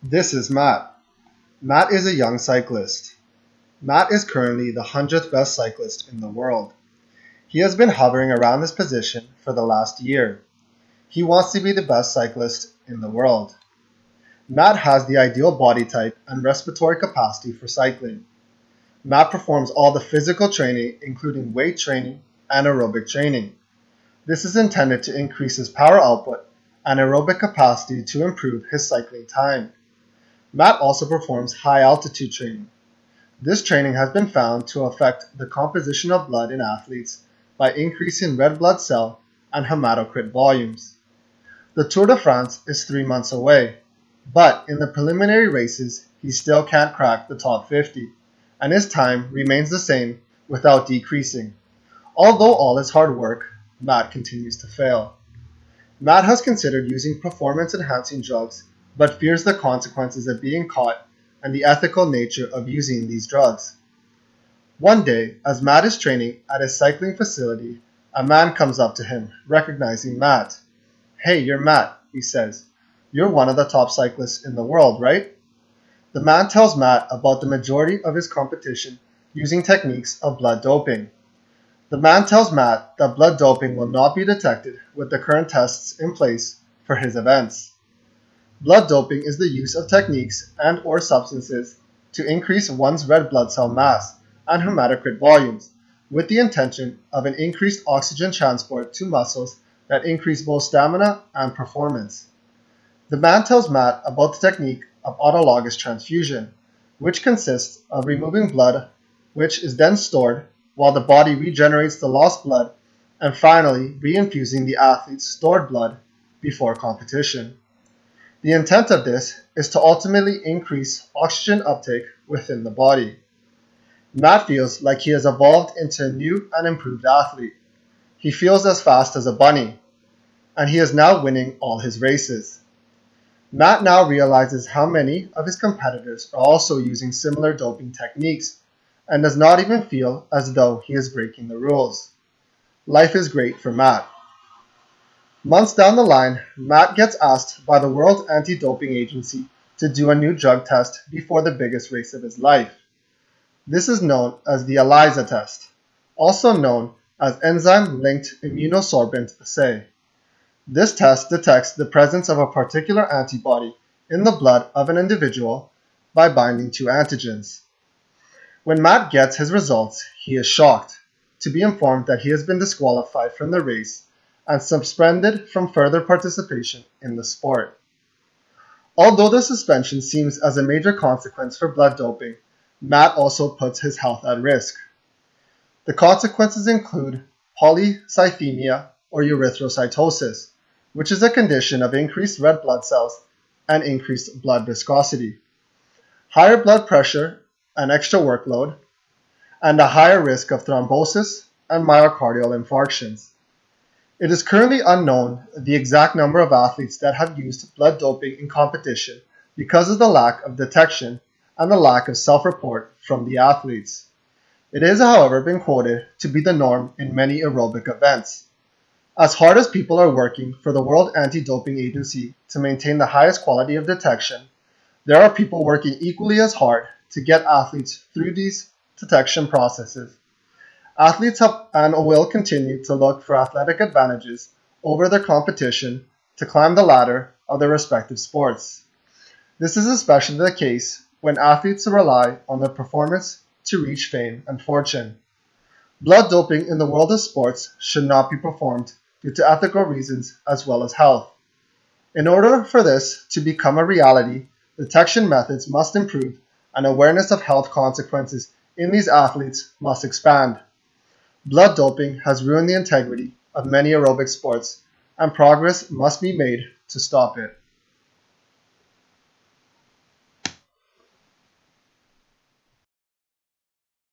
This is Matt. Matt is a young cyclist. Matt is currently the 100th best cyclist in the world. He has been hovering around this position for the last year. He wants to be the best cyclist in the world. Matt has the ideal body type and respiratory capacity for cycling. Matt performs all the physical training, including weight training and aerobic training. This is intended to increase his power output and aerobic capacity to improve his cycling time. Matt also performs high altitude training. This training has been found to affect the composition of blood in athletes by increasing red blood cell and hematocrit volumes. The Tour de France is 3 months away, but in the preliminary races he still can't crack the top 50, and his time remains the same without decreasing. Although all his hard work, Matt continues to fail. Matt has considered using performance-enhancing drugs but fears the consequences of being caught and the ethical nature of using these drugs. One day, as Matt is training at his cycling facility, a man comes up to him, recognizing Matt. "Hey, you're Matt," he says. "You're one of the top cyclists in the world, right?" The man tells Matt about the majority of his competition using techniques of blood doping. The man tells Matt that blood doping will not be detected with the current tests in place for his events. Blood doping is the use of techniques and/or substances to increase one's red blood cell mass and hematocrit volumes with the intention of an increased oxygen transport to muscles that increase both stamina and performance. The man tells Matt about the technique of autologous transfusion, which consists of removing blood, which is then stored while the body regenerates the lost blood, and finally reinfusing the athlete's stored blood before competition. The intent of this is to ultimately increase oxygen uptake within the body. Matt feels like he has evolved into a new and improved athlete. He feels as fast as a bunny, and he is now winning all his races. Matt now realizes how many of his competitors are also using similar doping techniques and does not even feel as though he is breaking the rules. Life is great for Matt. Months down the line, Matt gets asked by the World Anti-Doping Agency to do a new drug test before the biggest race of his life. This is known as the ELISA test, also known as enzyme-linked immunosorbent assay. This test detects the presence of a particular antibody in the blood of an individual by binding to antigens. When Matt gets his results, he is shocked to be informed that he has been disqualified from the race and suspended from further participation in the sport. Although the suspension seems as a major consequence for blood doping, Matt also puts his health at risk. The consequences include polycythemia or erythrocytosis, which is a condition of increased red blood cells and increased blood viscosity, higher blood pressure and extra workload, and a higher risk of thrombosis and myocardial infarctions. It is currently unknown the exact number of athletes that have used blood doping in competition because of the lack of detection and the lack of self-report from the athletes. It is, however, been quoted to be the norm in many aerobic events. As hard as people are working for the World Anti-Doping Agency to maintain the highest quality of detection, there are people working equally as hard to get athletes through these detection processes. Athletes have and will continue to look for athletic advantages over their competition to climb the ladder of their respective sports. This is especially the case when athletes rely on their performance to reach fame and fortune. Blood doping in the world of sports should not be performed due to ethical reasons as well as health. In order for this to become a reality, detection methods must improve and awareness of health consequences in these athletes must expand. Blood doping has ruined the integrity of many aerobic sports, and progress must be made to stop it.